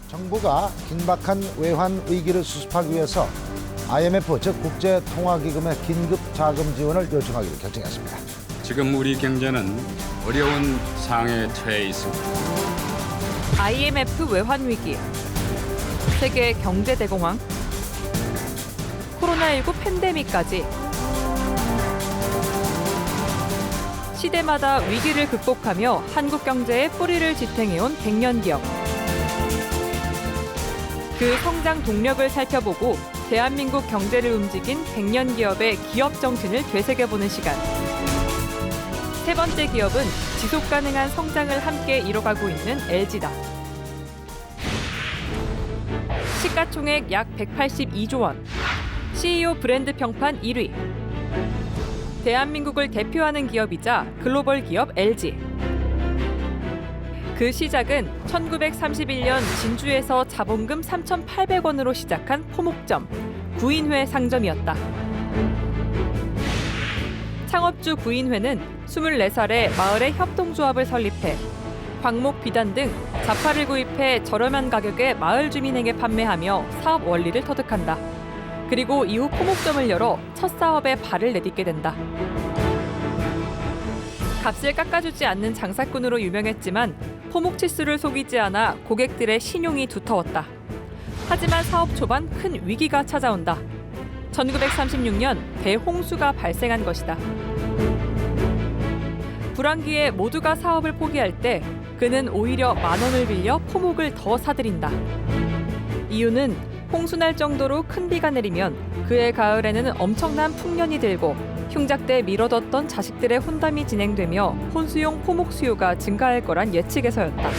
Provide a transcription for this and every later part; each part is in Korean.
정부가 긴박한 외환 위기를 수습하기 위해서 IMF, 즉 국제통화기금의 긴급 자금 지원을 요청하기로 결정했습니다. 지금 우리 경제는 어려운 상황에 처해 있습니다. IMF 외환 위기, 세계 경제 대공황, 코로나19 팬데믹까지 시대마다 위기를 극복하며 한국 경제의 뿌리를 지탱해온 100년 기업. 그 성장 동력을 살펴보고 대한민국 경제를 움직인 100년 기업의 기업 정신을 되새겨보는 시간. 세 번째 기업은 지속 가능한 성장을 함께 이뤄가고 있는 LG다. 시가총액 약 182조 원, CEO 브랜드 평판 1위. 대한민국을 대표하는 기업이자 글로벌 기업 LG. 그 시작은 1931년 진주에서 자본금 3,800원으로 시작한 포목점, 구인회 상점이었다. 창업주 구인회는 24살에 마을의 협동조합을 설립해 광목, 비단 등 자파를 구입해 저렴한 가격에 마을 주민에게 판매하며 사업 원리를 터득한다. 그리고 이후 포목점을 열어 첫 사업에 발을 내딛게 된다. 값을 깎아주지 않는 장사꾼으로 유명했지만 포목 치수를 속이지 않아 고객들의 신용이 두터웠다. 하지만 사업 초반 큰 위기가 찾아온다. 1936년 대홍수가 발생한 것이다. 불황기에 모두가 사업을 포기할 때 그는 오히려 10,000원을 빌려 포목을 더 사들인다. 이유는 홍수날 정도로 큰 비가 내리면 그해 가을에는 엄청난 풍년이 들고 흉작대 미뤄뒀던 자식들의 혼담이 진행되며 혼수용 포목 수요가 증가할 거란 예측에서였다.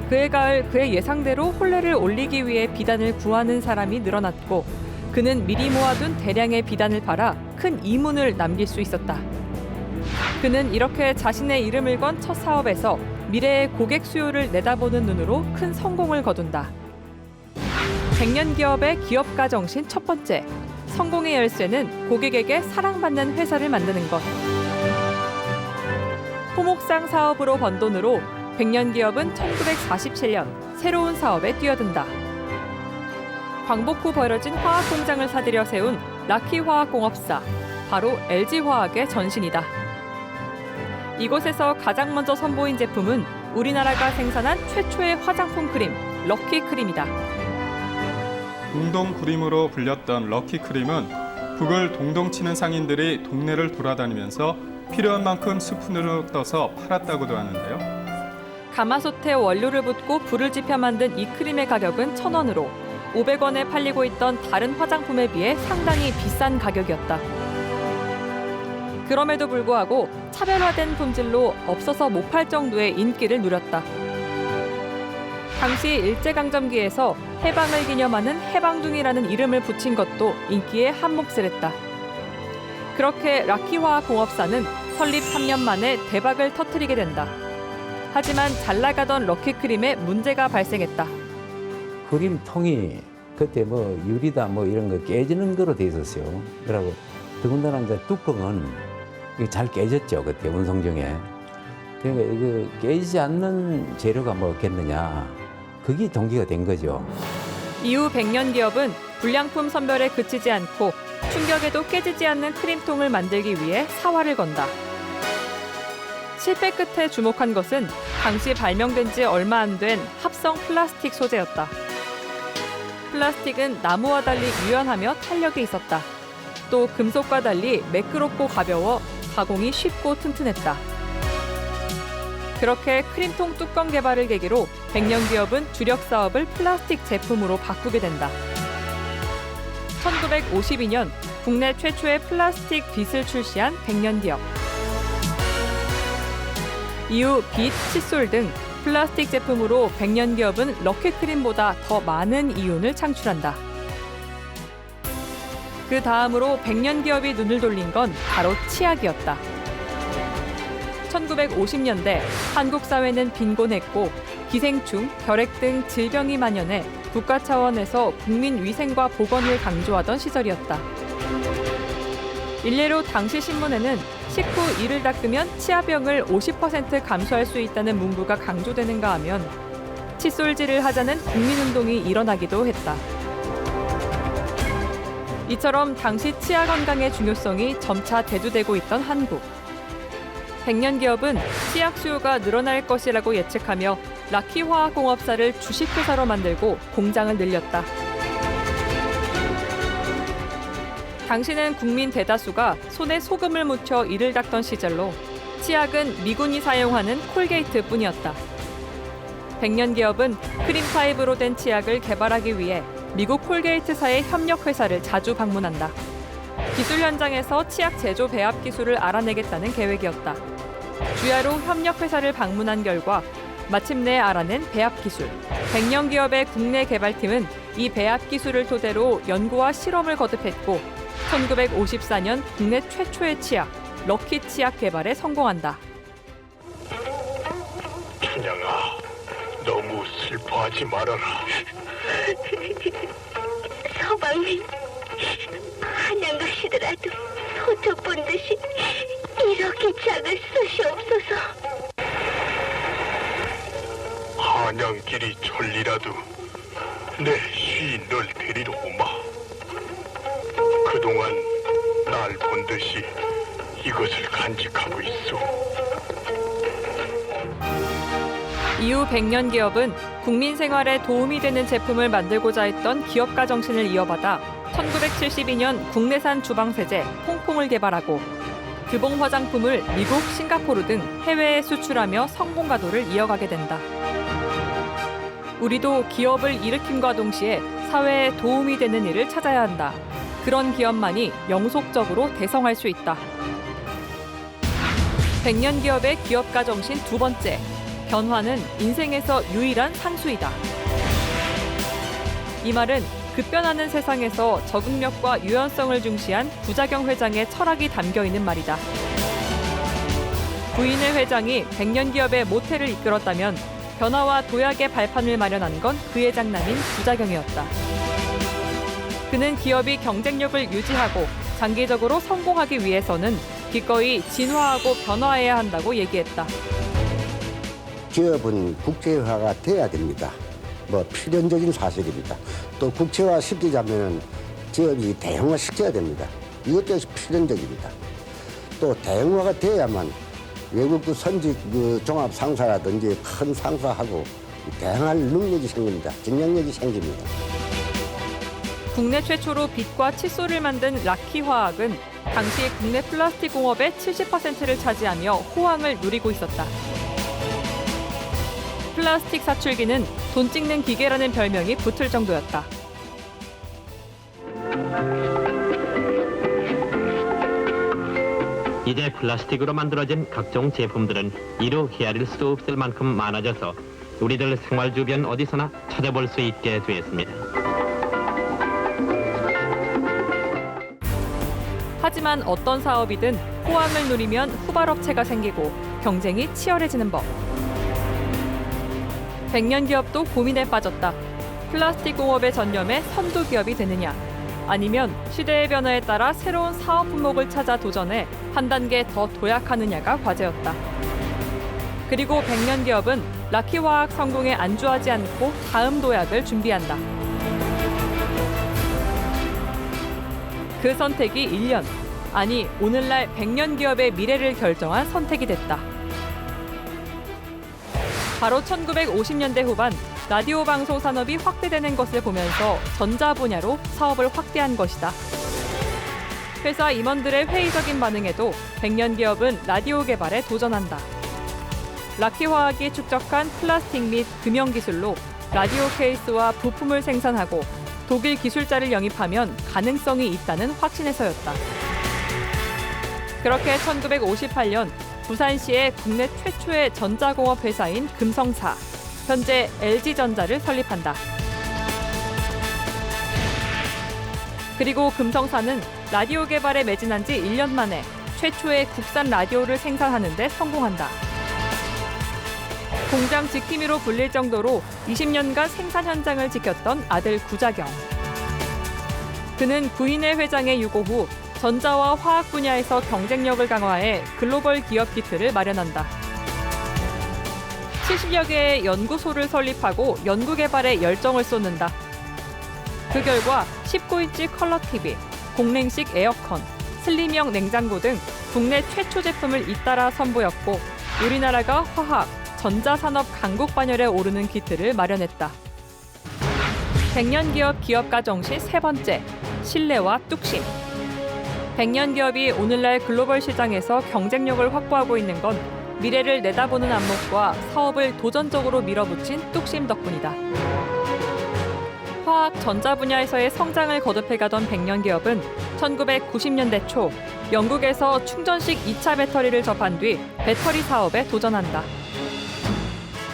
그해 가을 그의 예상대로 혼례를 올리기 위해 비단을 구하는 사람이 늘어났고 그는 미리 모아둔 대량의 비단을 팔아 큰 이문을 남길 수 있었다. 그는 이렇게 자신의 이름을 건 첫 사업에서 미래의 고객 수요를 내다보는 눈으로 큰 성공을 거둔다. 100년 기업의 기업가 정신 첫 번째, 성공의 열쇠는 고객에게 사랑받는 회사를 만드는 것. 포목상 사업으로 번 돈으로 100년 기업은 1947년 새로운 사업에 뛰어든다. 광복 후 벌어진 화학 공장을 사들여 세운 라키화학공업사, 바로 LG화학의 전신이다. 이곳에서 가장 먼저 선보인 제품은 우리나라가 생산한 최초의 화장품 크림, 럭키크림이다. 동동 구림으로 불렸던 럭키크림은 북을 동동 치는 상인들이 동네를 돌아다니면서 필요한 만큼 스푼으로 떠서 팔았다고도 하는데요. 가마솥에 원료를 붓고 불을 지펴 만든 이 크림의 가격은 1,000원으로 500원에 팔리고 있던 다른 화장품에 비해 상당히 비싼 가격이었다. 그럼에도 불구하고 차별화된 품질로 없어서 못 팔 정도의 인기를 누렸다. 당시 일제강점기에서 해방을 기념하는 해방둥이라는 이름을 붙인 것도 인기에 한몫을 했다. 그렇게 라키화학공업사는 설립 3년 만에 대박을 터뜨리게 된다. 하지만 잘 나가던 럭키크림에 문제가 발생했다. 그림통이 그때 유리다 이런 거 깨지는 거로 돼 있었어요. 그러고 더군다나 이제 뚜껑은 잘 깨졌죠. 그때 운송 중에. 그러니까 이거 깨지지 않는 재료가 뭐겠느냐. 그게 동기가 된 거죠. 이후 100년 기업은 불량품 선별에 그치지 않고 충격에도 깨지지 않는 크림통을 만들기 위해 사활을 건다. 실패 끝에 주목한 것은 당시 발명된 지 얼마 안 된 합성 플라스틱 소재였다. 플라스틱은 나무와 달리 유연하며 탄력이 있었다. 또 금속과 달리 매끄럽고 가벼워 가공이 쉽고 튼튼했다. 그렇게 크림통 뚜껑 개발을 계기로 100년 기업은 주력 사업을 플라스틱 제품으로 바꾸게 된다. 1952년 국내 최초의 플라스틱 빗을 출시한 100년 기업. 이후 빗, 칫솔 등 플라스틱 제품으로 100년 기업은 럭키크림보다 더 많은 이윤을 창출한다. 그 다음으로 100년 기업이 눈을 돌린 건 바로 치약이었다. 1950년대 한국 사회는 빈곤했고 기생충, 결핵 등 질병이 만연해 국가 차원에서 국민 위생과 보건을 강조하던 시절이었다. 일례로 당시 신문에는 식후 이를 닦으면 치아병을 50% 감소할 수 있다는 문구가 강조되는가 하면 칫솔질을 하자는 국민운동이 일어나기도 했다. 이처럼 당시 치아 건강의 중요성이 점차 대두되고 있던 한국. 백년 기업은 치약 수요가 늘어날 것이라고 예측하며 라키화학공업사를 주식회사로 만들고 공장을 늘렸다. 당시는 국민 대다수가 손에 소금을 묻혀 이를 닦던 시절로 치약은 미군이 사용하는 콜게이트뿐이었다. 백년 기업은 크림 타입으로 된 치약을 개발하기 위해 미국 콜게이트사의 협력회사를 자주 방문한다. 기술 현장에서 치약 제조 배합 기술을 알아내겠다는 계획이었다. 주야로 협력회사를 방문한 결과 마침내 알아낸 배합 기술. 백년 기업의 국내 개발팀은 이 배합 기술을 토대로 연구와 실험을 거듭했고 1954년 국내 최초의 치약, 럭키 치약 개발에 성공한다. 춘향아, 너무 슬퍼하지 말아라. 서방님, 한양 가시더라도 소쩍 본 듯이 이렇게 작을 수시 없어서. 한양길이 천리라도 내 시인 널 데리러 오마. 그동안 날 본 듯이 이것을 간직하고 있어. 이후 백년 기업은 국민 생활에 도움이 되는 제품을 만들고자 했던 기업가 정신을 이어받아 1972년 국내산 주방세제 퐁퐁을 개발하고 규봉 화장품을 미국, 싱가포르 등 해외에 수출하며 성공 가도를 이어가게 된다. 우리도 기업을 일으킴과 동시에 사회에 도움이 되는 일을 찾아야 한다. 그런 기업만이 영속적으로 대성할 수 있다. 백년 기업의 기업가 정신 두 번째, 변화는 인생에서 유일한 상수이다. 이 말은 급변하는 세상에서 적응력과 유연성을 중시한 부자경 회장의 철학이 담겨 있는 말이다. 부인의 회장이 백년 기업의 모태를 이끌었다면 변화와 도약의 발판을 마련한 건 그의 장남인 부자경이었다. 그는 기업이 경쟁력을 유지하고 장기적으로 성공하기 위해서는 기꺼이 진화하고 변화해야 한다고 얘기했다. 기업은 국제화가 돼야 됩니다. 필연적인 사실입니다. 또 국제화 시키자면 기업이 대형화 시켜야 됩니다. 이것도 필연적입니다. 또 대형화가 돼야만 외국 선직 종합 상사라든지 큰 상사하고 대항할 능력이 생깁니다. 경쟁력이 생깁니다. 국내 최초로 빛과 칫솔을 만든 라키화학은 당시 국내 플라스틱 공업의 70%를 차지하며 호황을 누리고 있었다. 플라스틱 사출기는 돈 찍는 기계라는 별명이 붙을 정도였다. 이제 플라스틱으로 만들어진 각종 제품들은 이루 헤아릴 수 없을 만큼 많아져서 우리들 생활 주변 어디서나 찾아볼 수 있게 되었습니다. 하지만 어떤 사업이든 호황을 누리면 후발업체가 생기고 경쟁이 치열해지는 법. 백년 기업도 고민에 빠졌다. 플라스틱 공업에 전념해 선두 기업이 되느냐, 아니면 시대의 변화에 따라 새로운 사업 품목을 찾아 도전해 한 단계 더 도약하느냐가 과제였다. 그리고 백년 기업은 라키화학 성공에 안주하지 않고 다음 도약을 준비한다. 그 선택이 1년, 아니 오늘날 백년 기업의 미래를 결정한 선택이 됐다. 바로 1950년대 후반 라디오 방송 산업이 확대되는 것을 보면서 전자 분야로 사업을 확대한 것이다. 회사 임원들의 회의적인 반응에도 백년 기업은 라디오 개발에 도전한다. 라키화학이 축적한 플라스틱 및 금형 기술로 라디오 케이스와 부품을 생산하고 독일 기술자를 영입하면 가능성이 있다는 확신에서였다. 그렇게 1958년 부산시의 국내 최초의 전자공업 회사인 금성사, 현재 LG전자를 설립한다. 그리고 금성사는 라디오 개발에 매진한 지 1년 만에 최초의 국산 라디오를 생산하는 데 성공한다. 공장 지킴이로 불릴 정도로 20년간 생산 현장을 지켰던 아들 구자경. 그는 부인의 회장의 유고 후 전자와 화학 분야에서 경쟁력을 강화해 글로벌 기업 기틀을 마련한다. 70여 개의 연구소를 설립하고 연구 개발에 열정을 쏟는다. 그 결과 19인치 컬러 TV, 공랭식 에어컨, 슬림형 냉장고 등 국내 최초 제품을 잇따라 선보였고 우리나라가 화학, 전자산업 강국 반열에 오르는 기틀을 마련했다. 100년 기업 기업가정시 세 번째, 신뢰와 뚝심. 100년 기업이 오늘날 글로벌 시장에서 경쟁력을 확보하고 있는 건 미래를 내다보는 안목과 사업을 도전적으로 밀어붙인 뚝심 덕분이다. 화학, 전자 분야에서의 성장을 거듭해가던 100년 기업은 1990년대 초 영국에서 충전식 2차 배터리를 접한 뒤 배터리 사업에 도전한다.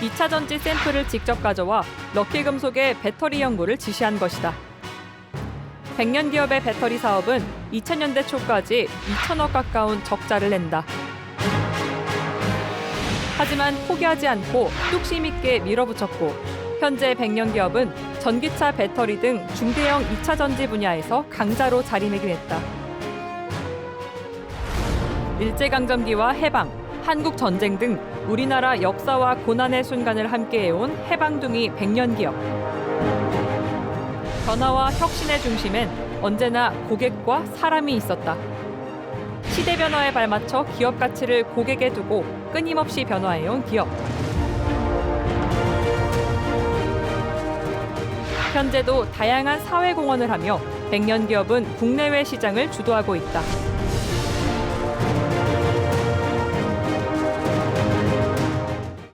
2차 전지 샘플을 직접 가져와 럭키금속의 배터리 연구를 지시한 것이다. 100년 기업의 배터리 사업은 2000년대 초까지 2천억 가까운 적자를 낸다. 하지만 포기하지 않고 뚝심 있게 밀어붙였고 현재 100년 기업은 전기차 배터리 등 중대형 2차 전지 분야에서 강자로 자리매김했다. 일제강점기와 해방, 한국 전쟁 등 우리나라 역사와 고난의 순간을 함께해온 해방둥이 100년 기업. 변화와 혁신의 중심엔 언제나 고객과 사람이 있었다. 시대 변화에 발맞춰 기업 가치를 고객에 두고 끊임없이 변화해온 기업. 현재도 다양한 사회 공헌을 하며 100년 기업은 국내외 시장을 주도하고 있다.